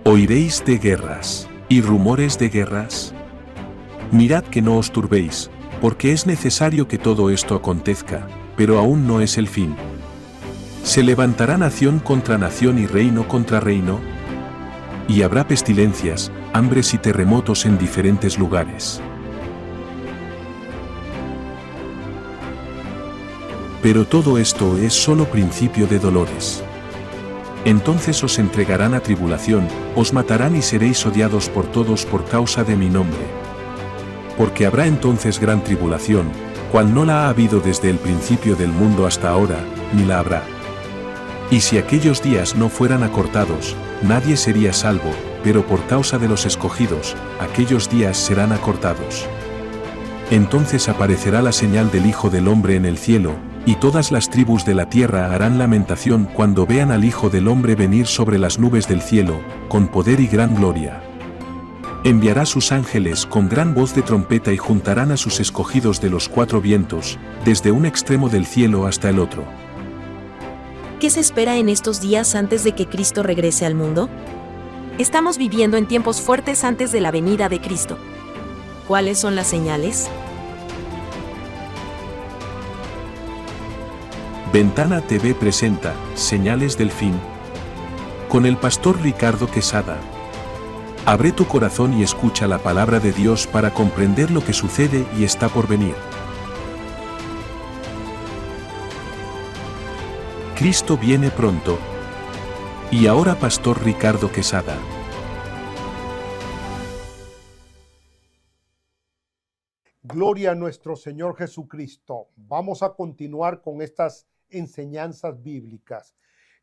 Oiréis de guerras y rumores de guerras. Mirad que no os turbéis, porque es necesario que todo esto acontezca, pero aún no es el fin. Se levantará nación contra nación y reino contra reino, y habrá pestilencias, hambres y terremotos en diferentes lugares. Pero todo esto es solo principio de dolores. Entonces os entregarán a tribulación, os matarán y seréis odiados por todos por causa de mi nombre. Porque habrá entonces gran tribulación, cual no la ha habido desde el principio del mundo hasta ahora, ni la habrá. Y si aquellos días no fueran acortados, nadie sería salvo, pero por causa de los escogidos, aquellos días serán acortados. Entonces aparecerá la señal del Hijo del Hombre en el cielo, y todas las tribus de la tierra harán lamentación cuando vean al Hijo del Hombre venir sobre las nubes del cielo, con poder y gran gloria. Enviará sus ángeles con gran voz de trompeta y juntarán a sus escogidos de los cuatro vientos, desde un extremo del cielo hasta el otro. ¿Qué se espera en estos días antes de que Cristo regrese al mundo? Estamos viviendo en tiempos fuertes antes de la venida de Cristo. ¿Cuáles son las señales? Ventana TV presenta Señales del Fin, con el pastor Ricardo Quesada. Abre tu corazón y escucha la palabra de Dios para comprender lo que sucede y está por venir. Cristo viene pronto. Y ahora pastor Ricardo Quesada. Gloria a nuestro Señor Jesucristo. Vamos a continuar con estas enseñanzas bíblicas.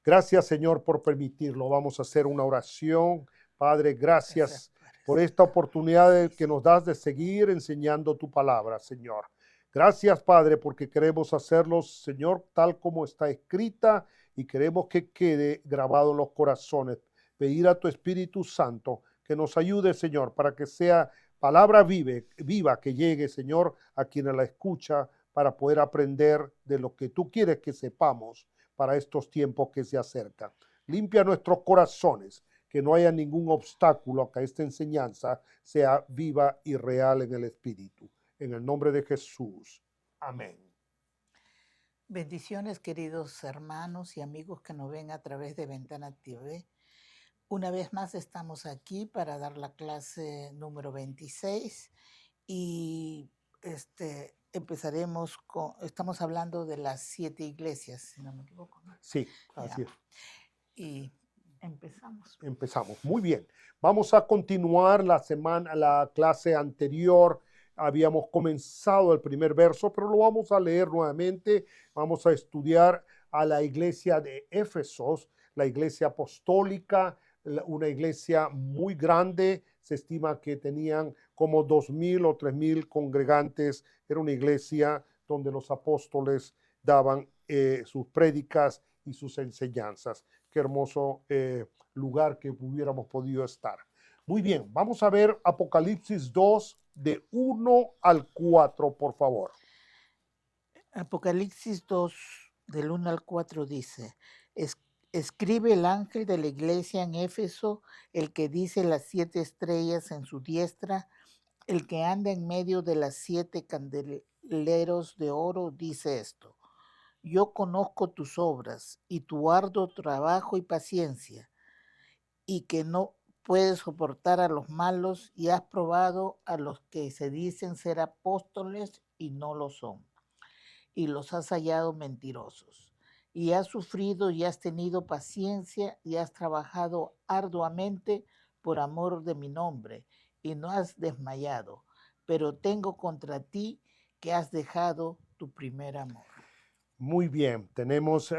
Gracias, Señor, por permitirlo. Vamos a hacer una oración. Padre, gracias por esta oportunidad que nos das de seguir enseñando tu palabra, Señor. Gracias, Padre, porque queremos hacerlo, Señor, tal como está escrita y queremos que quede grabado en los corazones. Pedir a tu Espíritu Santo que nos ayude, Señor, para que sea palabra viva que llegue, Señor, a quienes la escucha para poder aprender de lo que tú quieres que sepamos para estos tiempos que se acercan. Limpia nuestros corazones, que no haya ningún obstáculo a que esta enseñanza sea viva y real en el Espíritu. En el nombre de Jesús. Amén. Bendiciones, queridos hermanos y amigos que nos ven a través de Ventana TV. Una vez más estamos aquí para dar la clase número 26 y empezaremos estamos hablando de las 7 iglesias, si no me equivoco, ¿no? Sí, así es. Y empezamos. Empezamos, muy bien. Vamos a continuar la clase anterior. Habíamos comenzado el primer verso, pero lo vamos a leer nuevamente. Vamos a estudiar a la iglesia de Éfesos, la iglesia apostólica, una iglesia muy grande. Se estima que tenían como 2,000 o 3,000 congregantes. Era una iglesia donde los apóstoles daban sus prédicas y sus enseñanzas. Qué hermoso lugar que hubiéramos podido estar. Muy bien, vamos a ver Apocalipsis 2, de 1 al 4, por favor. Apocalipsis 2, del 1 al 4 dice: escribe el ángel de la iglesia en Éfeso, el que dice las 7 estrellas en su diestra, el que anda en medio de las 7 candeleros de oro, dice esto: yo conozco tus obras y tu arduo trabajo y paciencia, y que no puedes soportar a los malos, y has probado a los que se dicen ser apóstoles y no lo son, y los has hallado mentirosos. Y has sufrido y has tenido paciencia y has trabajado arduamente por amor de mi nombre, y no has desmayado. Pero tengo contra ti que has dejado tu primer amor. Muy bien, tenemos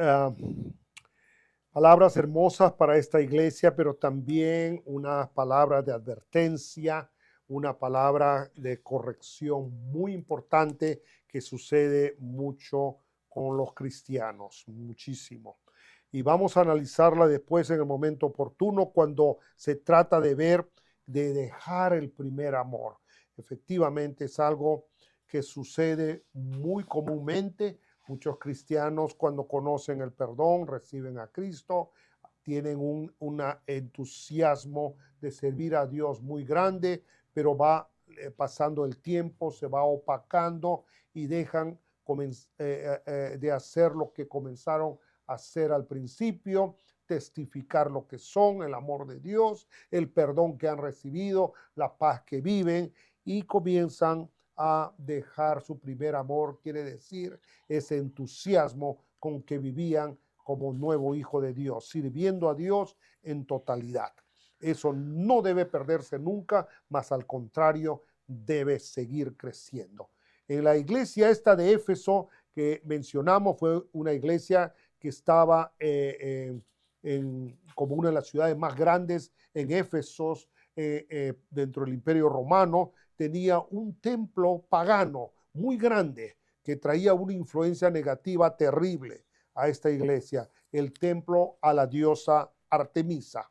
palabras hermosas para esta iglesia, pero también unas palabras de advertencia, una palabra de corrección muy importante que sucede mucho con los cristianos, muchísimo. Y vamos a analizarla después en el momento oportuno cuando se trata de ver, de dejar el primer amor. Efectivamente es algo que sucede muy comúnmente. Muchos cristianos, cuando conocen el perdón, reciben a Cristo, tienen un entusiasmo de servir a Dios muy grande, pero va pasando el tiempo, se va opacando y dejan de hacer lo que comenzaron a hacer al principio, testificar lo que son, el amor de Dios, el perdón que han recibido, la paz que viven, y comienzan a dejar su primer amor, quiere decir ese entusiasmo con que vivían como nuevo hijo de Dios, sirviendo a Dios en totalidad. Eso no debe perderse nunca, mas al contrario, debe seguir creciendo. En la iglesia esta de Éfeso que mencionamos, fue una iglesia que estaba como una de las ciudades más grandes en Éfeso, dentro del Imperio Romano. Tenía un templo pagano muy grande que traía una influencia negativa terrible a esta iglesia, el templo a la diosa Artemisa.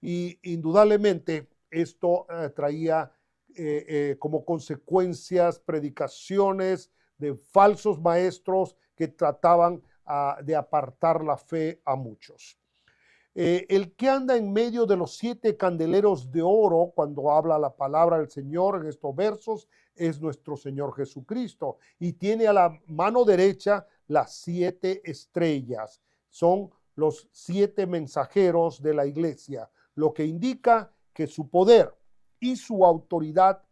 Y indudablemente esto traía como consecuencias predicaciones de falsos maestros que trataban de apartar la fe a muchos. El que anda en medio de los 7 candeleros de oro, cuando habla la palabra del Señor en estos versos, es nuestro Señor Jesucristo, y tiene a la mano derecha las 7 estrellas. Son los 7 mensajeros de la iglesia, lo que indica que su poder y su autoridad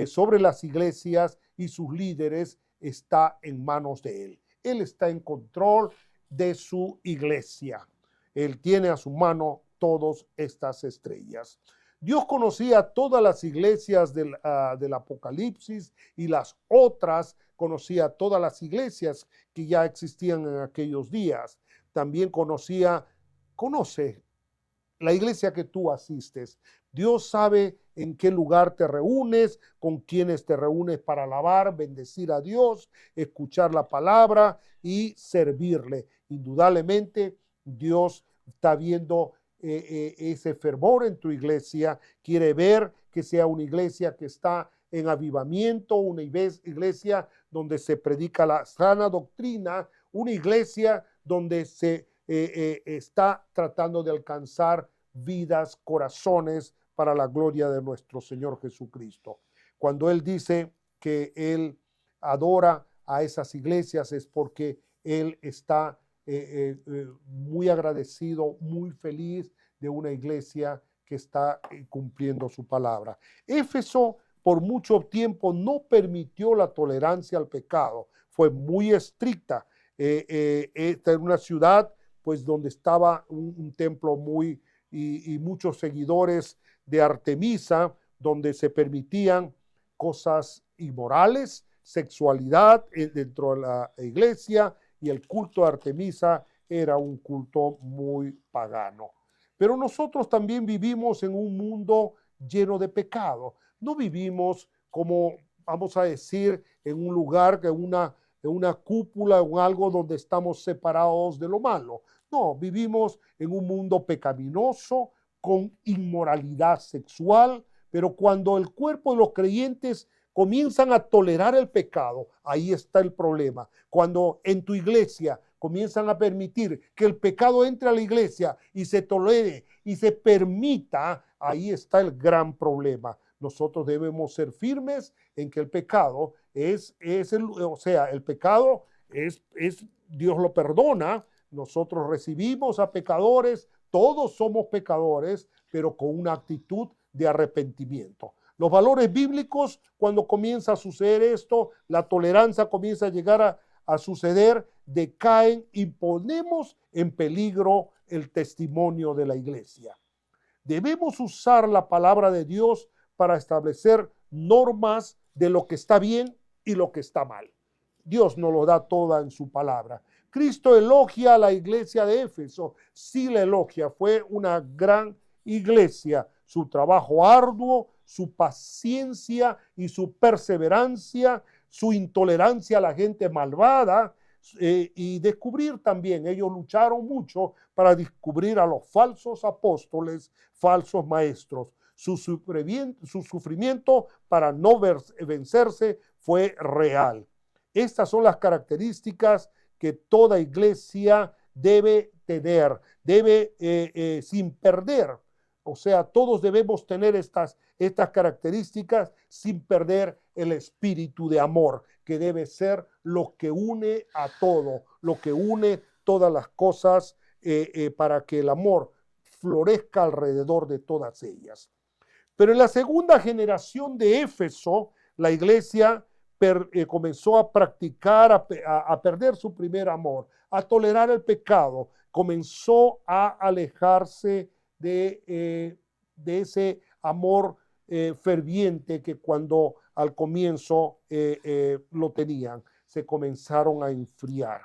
sobre las iglesias y sus líderes está en manos de Él. Él está en control de su iglesia. Él tiene a su mano todas estas estrellas. Dios conocía todas las iglesias del Apocalipsis, y las otras conocía todas las iglesias que ya existían en aquellos días. También conoce la iglesia que tú asistes. Dios sabe en qué lugar te reúnes, con quienes te reúnes para alabar, bendecir a Dios, escuchar la palabra y servirle. Indudablemente, Dios está viendo ese fervor en tu iglesia, quiere ver que sea una iglesia que está en avivamiento, una iglesia donde se predica la sana doctrina, una iglesia donde se está tratando de alcanzar vidas, corazones para la gloria de nuestro Señor Jesucristo. Cuando Él dice que Él adora a esas iglesias, es porque Él está muy agradecido, muy feliz de una iglesia que está cumpliendo su palabra. Éfeso por mucho tiempo no permitió la tolerancia al pecado, fue muy estricta. Esta era una ciudad pues donde estaba un templo y muchos seguidores de Artemisa, donde se permitían cosas inmorales, sexualidad dentro de la iglesia, y el culto a Artemisa era un culto muy pagano. Pero nosotros también vivimos en un mundo lleno de pecado. No vivimos como, vamos a decir, en un lugar, en una cúpula o algo donde estamos separados de lo malo. No, vivimos en un mundo pecaminoso, con inmoralidad sexual, pero cuando el cuerpo de los creyentes comienzan a tolerar el pecado, ahí está el problema. Cuando en tu iglesia comienzan a permitir que el pecado entre a la iglesia y se tolere y se permita, ahí está el gran problema. Nosotros debemos ser firmes en que el pecado el pecado es Dios lo perdona. Nosotros recibimos a pecadores, todos somos pecadores, pero con una actitud de arrepentimiento. Los valores bíblicos, cuando comienza a suceder esto, la tolerancia comienza a llegar a suceder, decaen y ponemos en peligro el testimonio de la iglesia. Debemos usar la palabra de Dios para establecer normas de lo que está bien y lo que está mal. Dios nos lo da toda en su palabra. Cristo elogia a la iglesia de Éfeso, sí la elogia, fue una gran iglesia. Su trabajo arduo, su paciencia y su perseverancia, su intolerancia a la gente malvada, y descubrir también, ellos lucharon mucho para descubrir a los falsos apóstoles, falsos maestros. Su sufrimiento para no vencerse fue real. Estas son las características que toda iglesia debe tener, debe sin perder. O sea, todos debemos tener estas características sin perder el espíritu de amor, que debe ser lo que une a todo, lo que une todas las cosas para que el amor florezca alrededor de todas ellas. Pero en la segunda generación de Éfeso, la iglesia comenzó a practicar, a perder su primer amor, a tolerar el pecado, comenzó a alejarse de ese amor ferviente que cuando al comienzo lo tenían, se comenzaron a enfriar.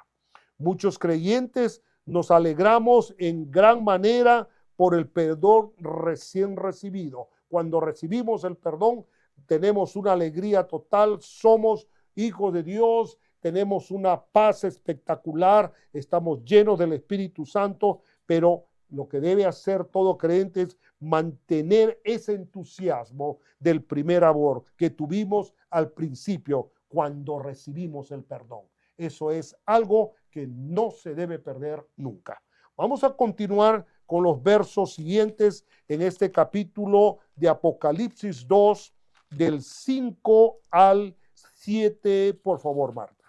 Muchos creyentes nos alegramos en gran manera por el perdón recién recibido. Cuando recibimos el perdón, tenemos una alegría total, somos hijos de Dios, tenemos una paz espectacular, estamos llenos del Espíritu Santo, pero lo que debe hacer todo creyente es mantener ese entusiasmo del primer amor que tuvimos al principio cuando recibimos el perdón. Eso es algo que no se debe perder nunca. Vamos a continuar con los versos siguientes en este capítulo de Apocalipsis 2, del 5 al 7. Por favor, Marta.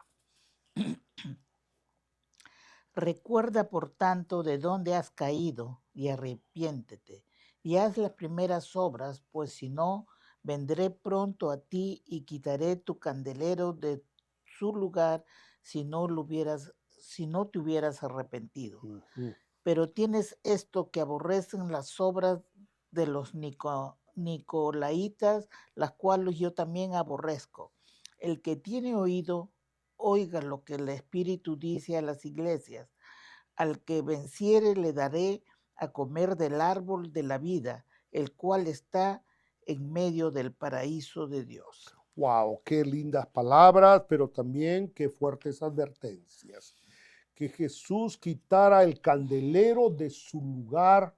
Recuerda, por tanto, de dónde has caído y arrepiéntete y haz las primeras obras, pues si no, vendré pronto a ti y quitaré tu candelero de su lugar si no te hubieras arrepentido. Pero tienes esto, que aborrecen las obras de los nicolaitas, las cuales yo también aborrezco. El que tiene oído, oiga lo que el Espíritu dice a las iglesias. Al que venciere le daré a comer del árbol de la vida, el cual está en medio del paraíso de Dios. Wow, qué lindas palabras, pero también qué fuertes advertencias. Que Jesús quitara el candelero de su lugar.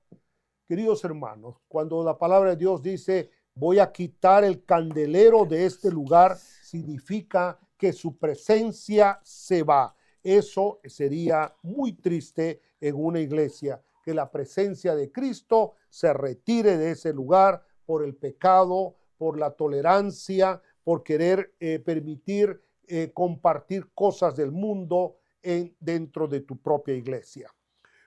Queridos hermanos, cuando la palabra de Dios dice, voy a quitar el candelero de este lugar, significa que su presencia se va. Eso sería muy triste en una iglesia, que la presencia de Cristo se retire de ese lugar por el pecado, por la tolerancia, por querer permitir compartir cosas del mundo dentro de tu propia iglesia.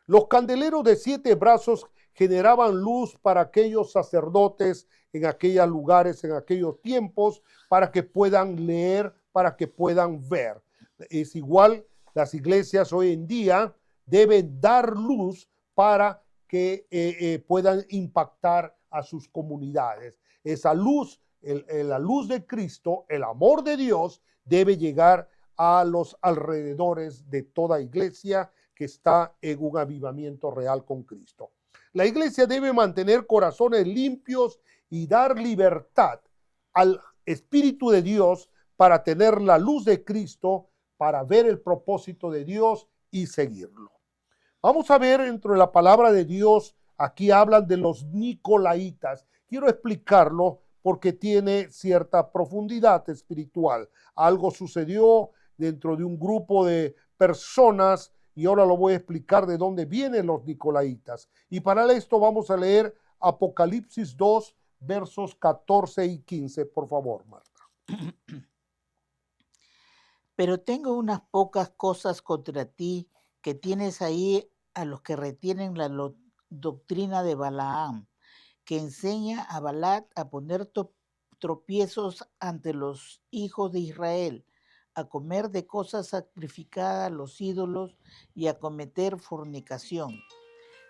Los candeleros de 7 brazos generaban luz para aquellos sacerdotes en aquellos lugares, en aquellos tiempos, para que puedan leer, para que puedan ver. Es igual, las iglesias hoy en día deben dar luz para que puedan impactar a sus comunidades. Esa luz, la luz de Cristo, el amor de Dios, debe llegar a los alrededores de toda iglesia que está en un avivamiento real con Cristo. La iglesia debe mantener corazones limpios y dar libertad al Espíritu de Dios para tener la luz de Cristo, para ver el propósito de Dios y seguirlo. Vamos a ver dentro de la palabra de Dios, aquí hablan de los nicolaitas. Quiero explicarlo porque tiene cierta profundidad espiritual. Algo sucedió dentro de un grupo de personas y ahora lo voy a explicar de dónde vienen los nicolaitas. Y para esto vamos a leer Apocalipsis 2, versos 14 y 15, por favor, Marta. Pero tengo unas pocas cosas contra ti, que tienes ahí a los que retienen la doctrina de Balaam, que enseña a Balac a poner tropiezos ante los hijos de Israel, a comer de cosas sacrificadas a los ídolos y a cometer fornicación.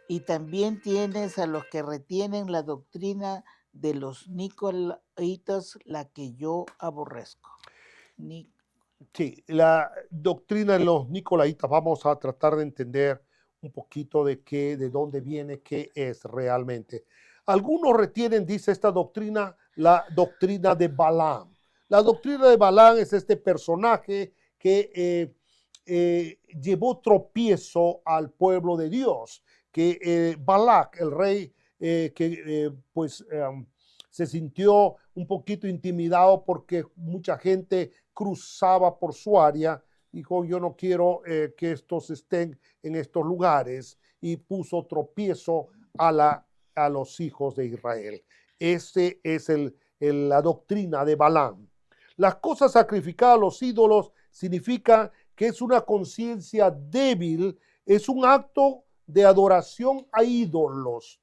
Y también tienes a los que retienen la doctrina de los nicolaitas, la que yo aborrezco. Sí, la doctrina de los nicolaitas, vamos a tratar de entender un poquito de dónde viene, qué es realmente. Algunos retienen, dice esta doctrina, la doctrina de Balaam. La doctrina de Balaam es este personaje que llevó tropiezo al pueblo de Dios, que Balac, el rey, se sintió un poquito intimidado porque mucha gente cruzaba por su área dijo, yo no quiero que estos estén en estos lugares, y puso tropiezo a los hijos de Israel. Ese es la doctrina de Balaam. Las cosas sacrificadas a los ídolos significa que es una conciencia débil, es un acto de adoración a ídolos.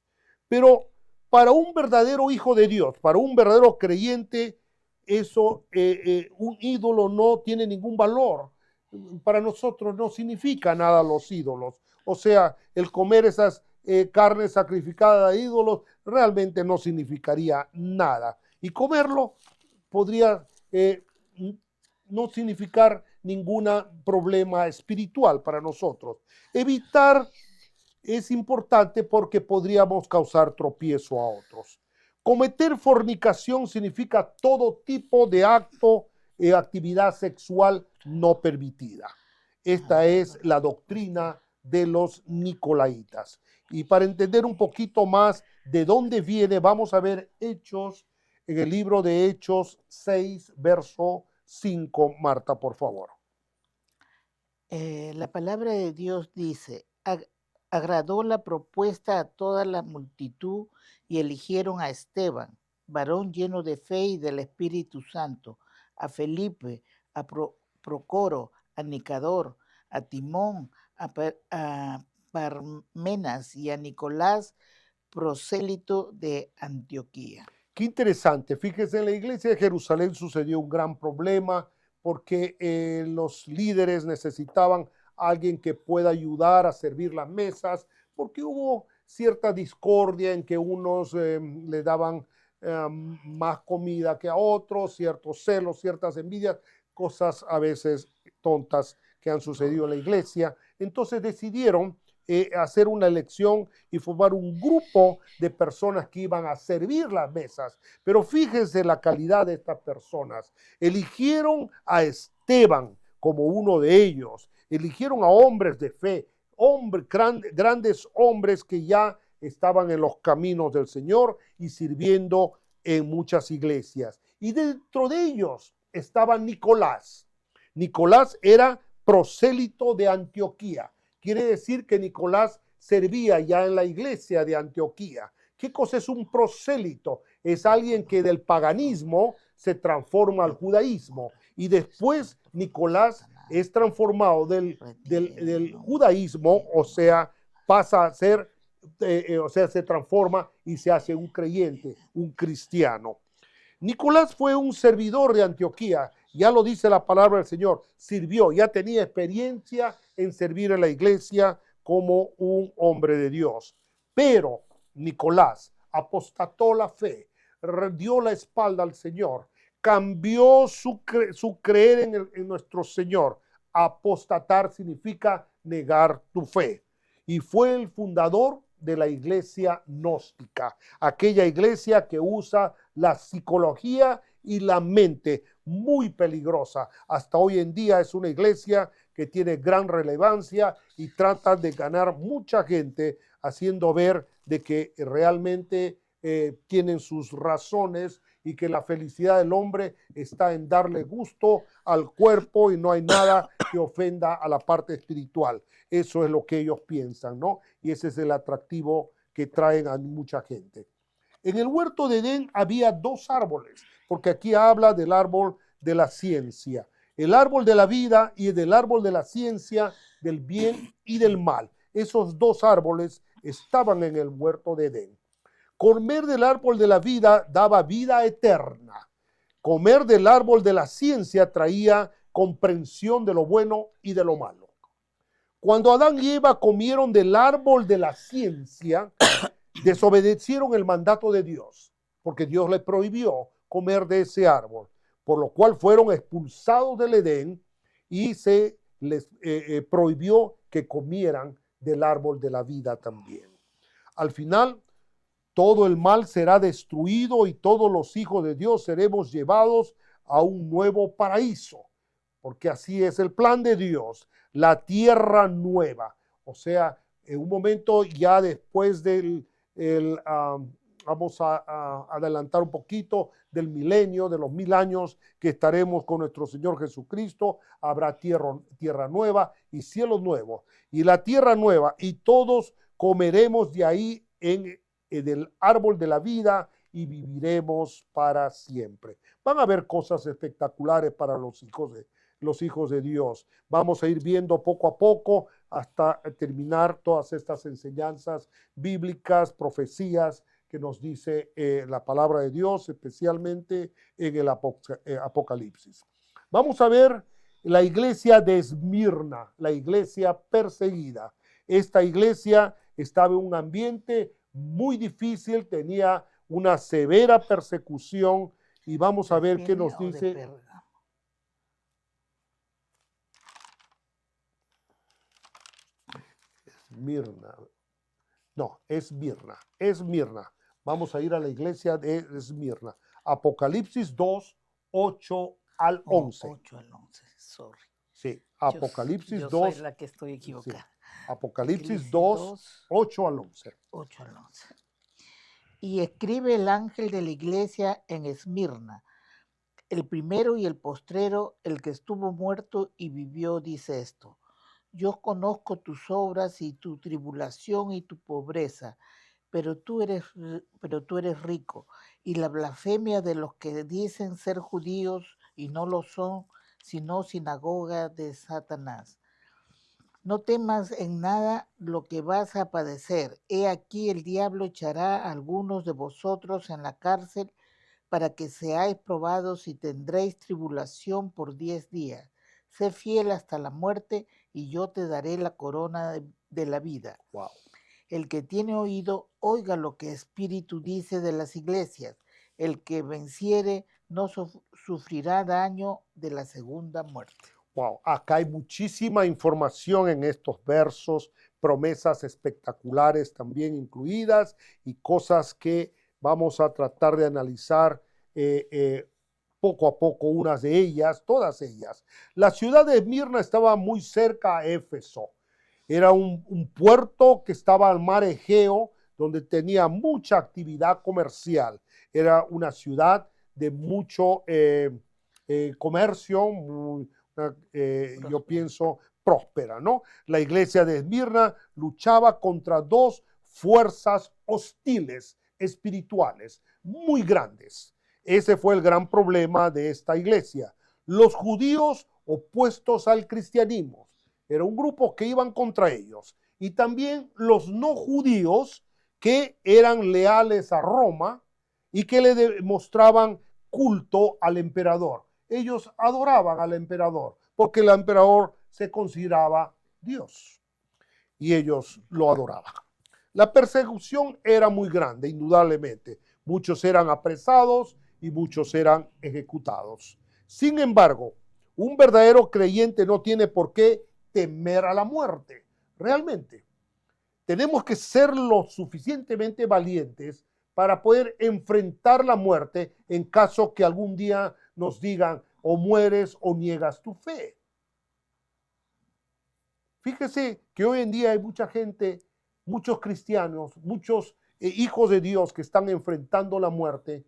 Pero para un verdadero hijo de Dios, para un verdadero creyente, eso, un ídolo no tiene ningún valor. Para nosotros no significa nada los ídolos. O sea, el comer esas carnes sacrificadas a ídolos realmente no significaría nada. Y comerlo podría no significar ningún problema espiritual para nosotros. Evitar es importante porque podríamos causar tropiezo a otros. Cometer fornicación significa todo tipo de acto y actividad sexual no permitida. Esta es la doctrina de los nicolaitas. Y para entender un poquito más de dónde viene, vamos a ver Hechos, en el libro de Hechos 6, verso 5. Marta, por favor. La palabra de Dios dice, agradó la propuesta a toda la multitud y eligieron a Esteban, varón lleno de fe y del Espíritu Santo, a Felipe, a Procoro, a Nicador, a Timón, a Parmenas y a Nicolás, prosélito de Antioquía. Qué interesante. Fíjese, en la iglesia de Jerusalén sucedió un gran problema porque los líderes necesitaban a alguien que pueda ayudar a servir las mesas, porque hubo cierta discordia en que unos le daban más comida que a otros, ciertos celos, ciertas envidias, cosas a veces tontas que han sucedido en la iglesia. Entonces decidieron hacer una elección y formar un grupo de personas que iban a servir las mesas. Pero fíjense la calidad de estas personas. Eligieron a Esteban como uno de ellos. Eligieron a hombres de fe, grandes hombres que ya estaban en los caminos del Señor y sirviendo en muchas iglesias. Y dentro de ellos estaba Nicolás. Nicolás era prosélito de Antioquía. Quiere decir que Nicolás servía ya en la iglesia de Antioquía. ¿Qué cosa es un prosélito? Es alguien que del paganismo se transforma al judaísmo. Y después Nicolás es transformado del judaísmo, o sea, pasa a ser, se transforma y se hace un creyente, un cristiano. Nicolás fue un servidor de Antioquía, ya lo dice la palabra del Señor, sirvió, ya tenía experiencia en servir en la iglesia como un hombre de Dios. Pero Nicolás apostató la fe, dio la espalda al Señor, cambió su creer en nuestro Señor. Apostatar significa negar tu fe. Y fue el fundador de la iglesia gnóstica, aquella iglesia que usa la psicología y la mente, muy peligrosa. Hasta hoy en día es una iglesia que tiene gran relevancia y trata de ganar mucha gente, haciendo ver de que realmente tienen sus razones y que la felicidad del hombre está en darle gusto al cuerpo y no hay nada que ofenda a la parte espiritual. Eso es lo que ellos piensan, ¿no? Y ese es el atractivo que traen a mucha gente. En el huerto de Edén había dos árboles, porque aquí habla del árbol de la ciencia, el árbol de la vida y del árbol de la ciencia, del bien y del mal. Esos dos árboles estaban en el huerto de Edén. Comer del árbol de la vida daba vida eterna. Comer del árbol de la ciencia traía comprensión de lo bueno y de lo malo. Cuando Adán y Eva comieron del árbol de la ciencia, desobedecieron el mandato de Dios, porque Dios les prohibió comer de ese árbol, por lo cual fueron expulsados del Edén y se les prohibió que comieran del árbol de la vida también. Al final, todo el mal será destruido y todos los hijos de Dios seremos llevados a un nuevo paraíso, porque así es el plan de Dios, la tierra nueva. O sea, en un momento ya después del vamos a adelantar un poquito del milenio, de los 1000 años que estaremos con nuestro Señor Jesucristo. Habrá tierra nueva y cielos nuevos. Y la tierra nueva, y todos comeremos de ahí en el árbol de la vida y viviremos para siempre. Van a haber cosas espectaculares para los hijos de Dios. Vamos a ir viendo poco a poco hasta terminar todas estas enseñanzas bíblicas, profecías que nos dice la palabra de Dios, especialmente en el Apocalipsis. Vamos a ver la iglesia de Esmirna, la iglesia perseguida. Esta iglesia estaba en un ambiente muy difícil, tenía una severa persecución, y vamos a ver qué nos dice. Esmirna. No, Esmirna. Vamos a ir a la iglesia de Esmirna. Apocalipsis 2, 8 al 11. 8 al 11, sorry. Sí, Apocalipsis yo 2. soy la que estoy equivocada. Sí. Apocalipsis 2, 8 al 11. 8 al 11. Y escribe el ángel de la iglesia en Esmirna, el primero y el postrero, el que estuvo muerto y vivió, dice esto: yo conozco tus obras y tu tribulación y tu pobreza, pero tú eres rico, y la blasfemia de los que dicen ser judíos y no lo son, sino sinagoga de Satanás. No temas en nada lo que vas a padecer. He aquí el diablo echará a algunos de vosotros en la cárcel para que seáis probados, y tendréis tribulación por 10 días. Sé fiel hasta la muerte y yo te daré la corona de la vida. Wow. El que tiene oído, oiga lo que Espíritu dice de las iglesias. El que venciere no sufrirá daño de la segunda muerte. Wow, acá hay muchísima información en estos versos, promesas espectaculares también incluidas y cosas que vamos a tratar de analizar poco a poco, unas de ellas, todas ellas. La ciudad de Esmirna estaba muy cerca a Éfeso. Era un puerto que estaba al mar Egeo, donde tenía mucha actividad comercial. Era una ciudad de mucho comercio, yo pienso próspera, ¿no? La iglesia de Esmirna luchaba contra dos fuerzas hostiles espirituales muy grandes. Ese fue el gran problema de esta iglesia. Los judíos opuestos al cristianismo. Era un grupo que iban contra ellos. Y también los no judíos que eran leales a Roma y que le demostraban culto al emperador. Ellos adoraban al emperador porque el emperador se consideraba Dios y ellos lo adoraban. La persecución era muy grande, indudablemente. Muchos eran apresados y muchos eran ejecutados. Sin embargo, un verdadero creyente no tiene por qué temer a la muerte. Realmente, tenemos que ser lo suficientemente valientes para poder enfrentar la muerte en caso que algún día nos digan o mueres o niegas tu fe. Fíjese que hoy en día hay mucha gente, muchos cristianos, muchos hijos de Dios que están enfrentando la muerte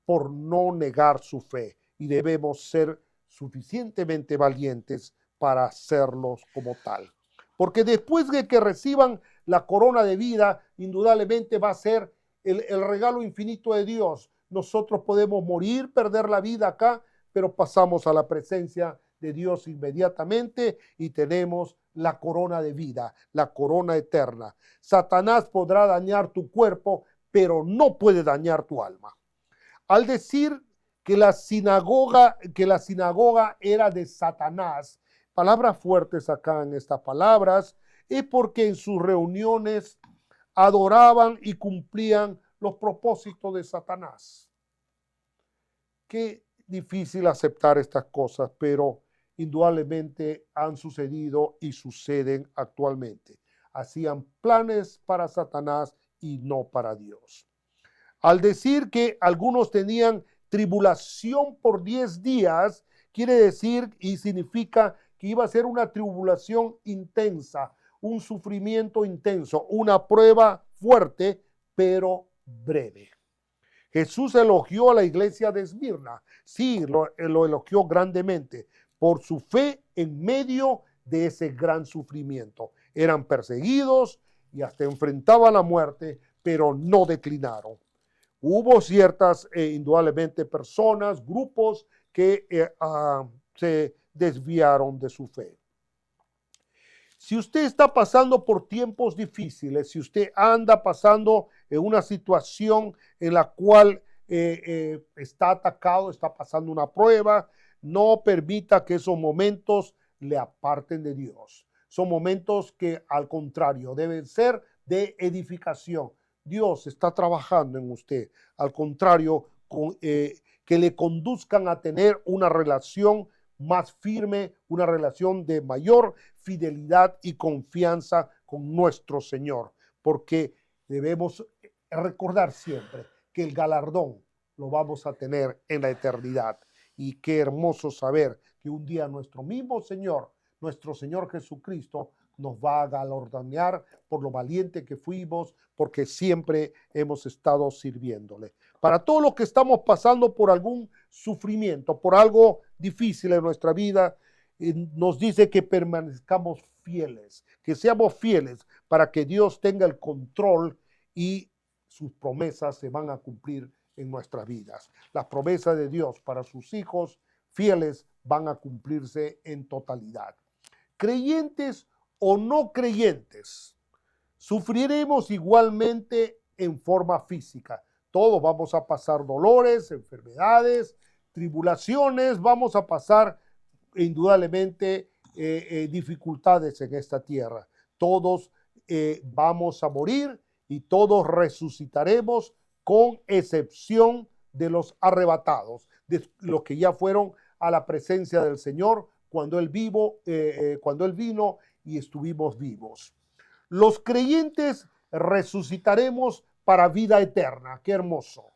por no negar su fe, y debemos ser suficientemente valientes para hacerlos como tal. Porque después de que reciban la corona de vida, indudablemente va a ser el regalo infinito de Dios. Nosotros podemos morir, perder la vida acá, pero pasamos a la presencia de Dios inmediatamente y tenemos la corona de vida, la corona eterna. Satanás podrá dañar tu cuerpo, pero no puede dañar tu alma. Al decir que la sinagoga era de Satanás, palabras fuertes acá en estas palabras, es porque en sus reuniones adoraban y cumplían los propósitos de Satanás. Qué difícil aceptar estas cosas, pero indudablemente han sucedido y suceden actualmente. Hacían planes para Satanás y no para Dios. Al decir que algunos tenían tribulación por 10 días, quiere decir y significa que iba a ser una tribulación intensa, un sufrimiento intenso, una prueba fuerte, pero breve. Jesús elogió a la iglesia de Esmirna. Sí, lo elogió grandemente por su fe en medio de ese gran sufrimiento. Eran perseguidos y hasta enfrentaban la muerte, pero no declinaron. Hubo ciertas, indudablemente, personas, grupos que se desviaron de su fe. Si usted está pasando por tiempos difíciles, si usted anda pasando en una situación en la cual está atacado, está pasando una prueba, no permita que esos momentos le aparten de Dios. Son momentos que, al contrario, deben ser de edificación. Dios está trabajando en usted. Al contrario, que le conduzcan a tener una relación más firme, una relación de mayor fidelidad y confianza con nuestro Señor, porque debemos recordar siempre que el galardón lo vamos a tener en la eternidad. Y qué hermoso saber que un día nuestro mismo Señor, nuestro Señor Jesucristo, nos va a galardonar por lo valiente que fuimos, porque siempre hemos estado sirviéndole. Para todos los que estamos pasando por algún sufrimiento, por algo difícil en nuestra vida, nos dice que permanezcamos fieles, que seamos fieles para que Dios tenga el control y sus promesas se van a cumplir en nuestras vidas. Las promesas de Dios para sus hijos fieles van a cumplirse en totalidad. Creyentes o no creyentes, sufriremos igualmente en forma física. Todos vamos a pasar dolores, enfermedades, tribulaciones, vamos a pasar indudablemente dificultades en esta tierra. Todos vamos a morir y todos resucitaremos, con excepción de los arrebatados, de los que ya fueron a la presencia del Señor cuando Él vino y estuvimos vivos. Los creyentes resucitaremos para vida eterna. ¡Qué hermoso!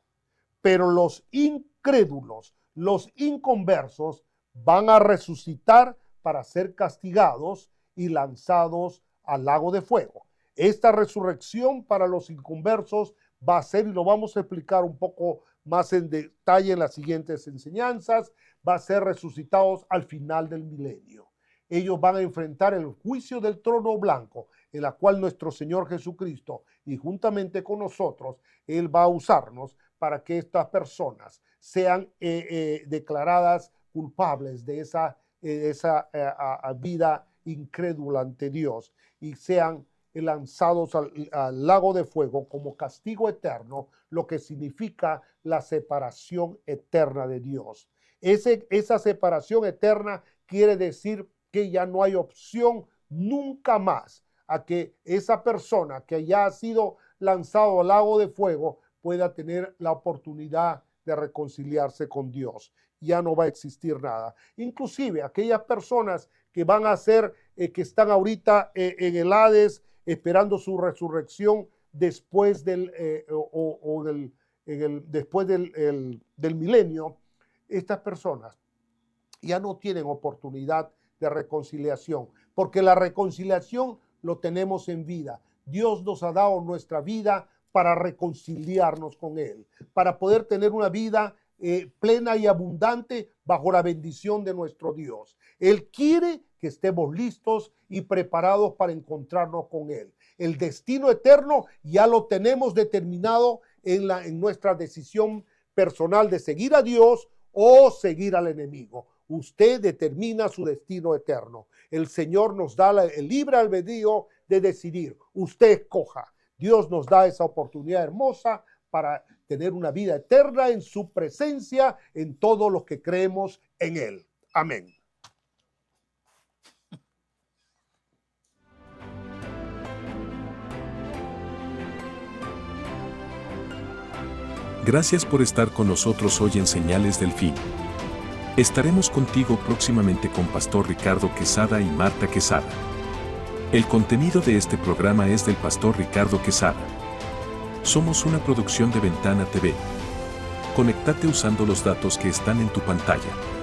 Pero los incrédulos, los inconversos, van a resucitar para ser castigados y lanzados al lago de fuego. Esta resurrección para los inconversos va a ser, y lo vamos a explicar un poco más en detalle en las siguientes enseñanzas, va a ser resucitados al final del milenio. Ellos van a enfrentar el juicio del trono blanco, en la cual nuestro Señor Jesucristo, y juntamente con nosotros, Él va a usarnos para que estas personas sean declaradas culpables de esa vida incrédula ante Dios y sean lanzados al lago de fuego como castigo eterno, lo que significa la separación eterna de Dios. Esa separación eterna quiere decir que ya no hay opción nunca más a que esa persona que ya ha sido lanzado al lago de fuego pueda tener la oportunidad de reconciliarse con Dios. Ya no va a existir nada. Inclusive aquellas personas que van a ser, que están ahorita en el Hades esperando su resurrección después del milenio, estas personas ya no tienen oportunidad de reconciliación, porque la reconciliación lo tenemos en vida. Dios nos ha dado nuestra vida para reconciliarnos con Él, para poder tener una vida plena y abundante bajo la bendición de nuestro Dios. Él quiere que estemos listos y preparados para encontrarnos con Él. El destino eterno ya lo tenemos determinado en nuestra decisión personal de seguir a Dios o seguir al enemigo. Usted determina su destino eterno. El Señor nos da el libre albedrío de decidir. Usted escoja. Dios nos da esa oportunidad hermosa para tener una vida eterna en su presencia, en todos los que creemos en Él. Amén. Gracias por estar con nosotros hoy en Señales del Fin. Estaremos contigo próximamente con Pastor Ricardo Quesada y Marta Quesada. El contenido de este programa es del Pastor Ricardo Quesada. Somos una producción de Ventana TV. Conéctate usando los datos que están en tu pantalla.